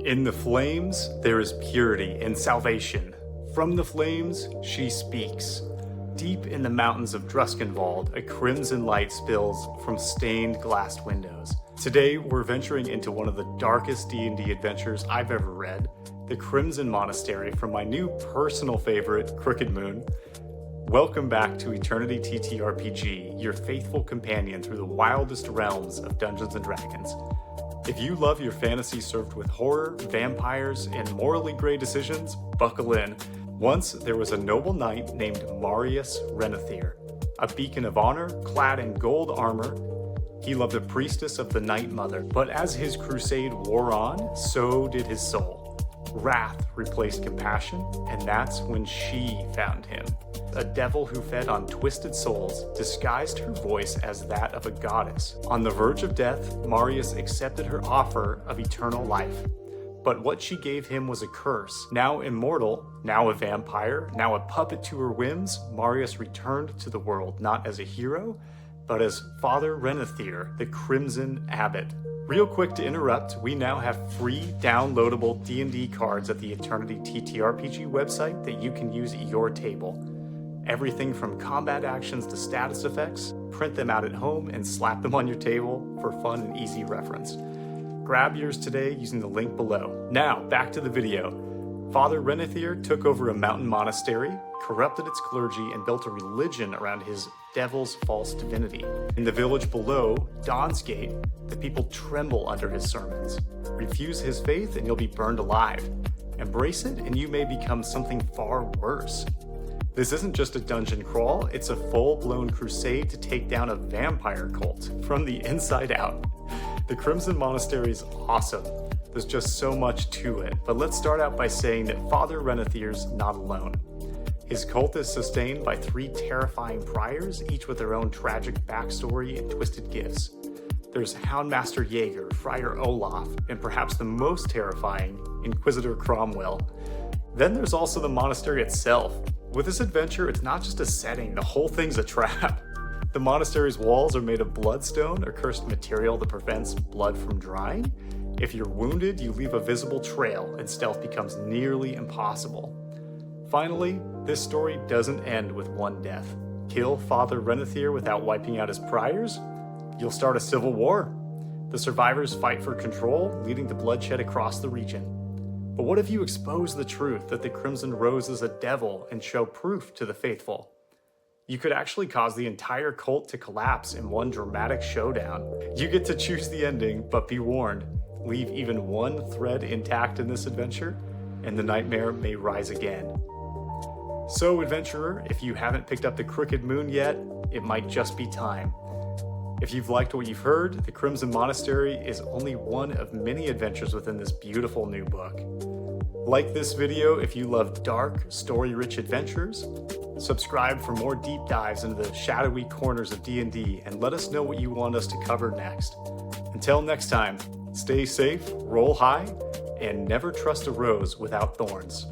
In the flames, there is purity and salvation. From the flames, she speaks. Deep in the mountains of Druskenwald, a crimson light spills from stained glass windows. Today, we're venturing into one of the darkest D&D adventures I've ever read, the Crimson Monastery from my new personal favorite, Crooked Moon. Welcome back to Eternity TTRPG, your faithful companion through the wildest realms of Dungeons & Dragons. If you love your fantasy served with horror, vampires, and morally gray decisions, buckle in. Once there was a noble knight named Marius Renethir, a beacon of honor clad in gold armor. He loved a priestess of the Night Mother, but as his crusade wore on, so did his soul. Wrath replaced compassion, and that's when she found him. A devil who fed on twisted souls, disguised her voice as that of a goddess. On the verge of death, Marius accepted her offer of eternal life. But what she gave him was a curse. Now immortal, now a vampire, now a puppet to her whims, Marius returned to the world not as a hero, but as Father Renethir, the Crimson Abbot. Real quick to interrupt, we now have free downloadable D&D cards at the Eternity TTRPG website that you can use at your table. Everything from combat actions to status effects, print them out at home and slap them on your table for fun and easy reference. Grab yours today using the link below. Now, back to the video. Father Renethir took over a mountain monastery, corrupted its clergy, and built a religion around his devil's false divinity. In the village below, Dawnsgate, the people tremble under his sermons. Refuse his faith and you'll be burned alive. Embrace it and you may become something far worse. This isn't just a dungeon crawl, it's a full-blown crusade to take down a vampire cult from the inside out. The Crimson Monastery is awesome. There's just so much to it, but let's start out by saying that Father Renethir's not alone. His cult is sustained by 3 terrifying priors, each with their own tragic backstory and twisted gifts. There's Houndmaster Jaeger, Friar Olaf, and perhaps the most terrifying, Inquisitor Cromwell. Then there's also the monastery itself. With this adventure, it's not just a setting, the whole thing's a trap. The monastery's walls are made of bloodstone or cursed material that prevents blood from drying. If you're wounded, you leave a visible trail and stealth becomes nearly impossible. Finally, this story doesn't end with one death. Kill Father Renethir without wiping out his priors? You'll start a civil war. The survivors fight for control, leading to bloodshed across the region. But what if you expose the truth that the Crimson Rose is a devil and show proof to the faithful? You could actually cause the entire cult to collapse in one dramatic showdown. You get to choose the ending, but be warned, leave even one thread intact in this adventure, and the nightmare may rise again. So, adventurer, if you haven't picked up the Crooked Moon yet, it might just be time. If you've liked what you've heard, the Crimson Monastery is only one of many adventures within this beautiful new book. Like this video if you love dark, story-rich adventures. Subscribe for more deep dives into the shadowy corners of D&D and let us know what you want us to cover next. Until next time, stay safe, roll high, and never trust a rose without thorns.